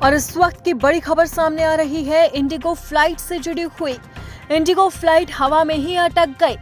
और इस वक्त की बड़ी खबर सामने आ रही है इंडिगो फ्लाइट से जुड़ी हुई। इंडिगो फ्लाइट हवा में ही अटक गई।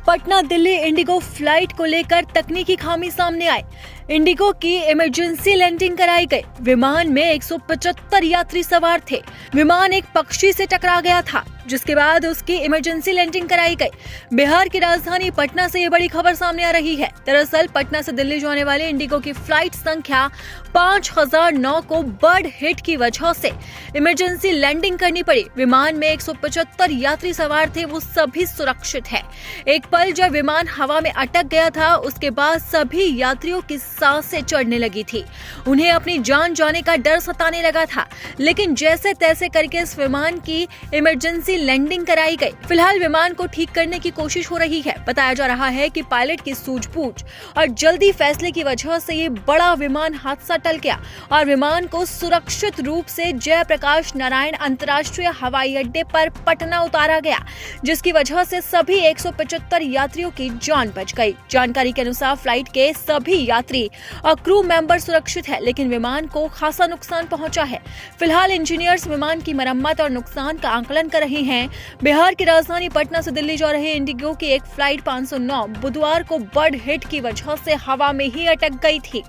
पटना दिल्ली इंडिगो फ्लाइट को लेकर तकनीकी खामी सामने आई। इंडिगो की इमरजेंसी लैंडिंग कराई गई। विमान में 175 यात्री सवार थे। विमान एक पक्षी से टकरा गया था, जिसके बाद उसकी इमरजेंसी लैंडिंग कराई गई। बिहार की राजधानी पटना से ये बड़ी खबर सामने आ रही है। दरअसल पटना से दिल्ली जाने वाले इंडिगो की फ्लाइट संख्या 5009 को बर्ड हिट की वजह से इमरजेंसी लैंडिंग करनी पड़ी। विमान में 175 यात्री सवार थे, वो सभी सुरक्षित है। एक पल जब विमान हवा में अटक गया था, उसके बाद सभी यात्रियों की सांसें चढ़ने लगी थी। उन्हें अपनी जान जाने का डर सताने लगा था, लेकिन जैसे तैसे करके इस विमान की इमरजेंसी लैंडिंग कराई गई। फिलहाल विमान को ठीक करने की कोशिश हो रही है। बताया जा रहा है कि पायलट की सूझबूझ और जल्दी फैसले की वजह से ये बड़ा विमान हादसा टल गया और विमान को सुरक्षित रूप से जयप्रकाश नारायण अंतर्राष्ट्रीय हवाई अड्डे पर पटना उतारा गया, जिसकी वजह से सभी 175 यात्रियों की जान बच गई। जानकारी के अनुसार फ्लाइट के सभी यात्री और क्रू मेंबर सुरक्षित है, लेकिन विमान को खासा नुकसान पहुंचा है। फिलहाल इंजीनियर्स विमान की मरम्मत और नुकसान का आकलन कर रहे हैं। बिहार की राजधानी पटना से दिल्ली जा रहे इंडिगो की एक फ्लाइट 509 बुधवार को बर्ड हिट की वजह से हवा में ही अटक गई थी।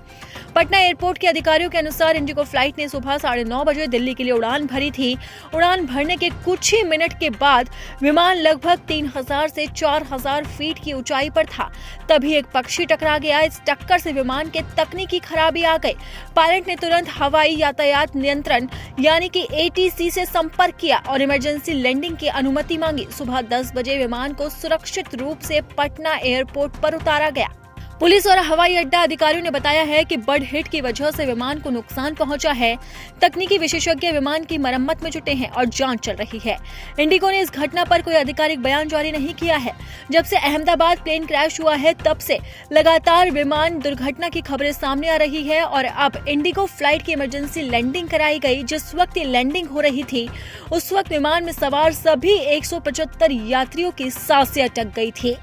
पटना एयरपोर्ट के अधिकारियों के अनुसार इंडिगो फ्लाइट ने सुबह 9:30 बजे दिल्ली के लिए उड़ान भरी थी। उड़ान भरने के कुछ ही मिनट के बाद विमान लगभग 3000 से 4000 फीट की ऊंचाई पर था। तभी एक पक्षी टकरा गया। इस टक्कर से विमान के तकनीकी खराबी आ गई। पायलट ने तुरंत हवाई यातायात नियंत्रण यानी कि ATC से संपर्क किया और इमरजेंसी लैंडिंग की अनुमति मांगी। सुबह 10 बजे विमान को सुरक्षित रूप से पटना एयरपोर्ट पर उतारा गया। पुलिस और हवाई अड्डा अधिकारियों ने बताया है कि बर्ड हिट की वजह से विमान को नुकसान पहुंचा है। तकनीकी विशेषज्ञ विमान की मरम्मत में जुटे हैं और जांच चल रही है। इंडिगो ने इस घटना पर कोई आधिकारिक बयान जारी नहीं किया है। जब से अहमदाबाद प्लेन क्रैश हुआ है, तब से लगातार विमान दुर्घटना की खबरें सामने आ रही है और अब इंडिगो फ्लाइट की इमरजेंसी लैंडिंग कराई गई। जिस वक्त ये लैंडिंग हो रही थी, उस वक्त विमान में सवार सभी 175 यात्रियों की सांसें अटक गई थी,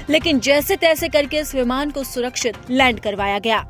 लेकिन जैसे तैसे करके इस विमान को सुरक्षित लैंड करवाया गया।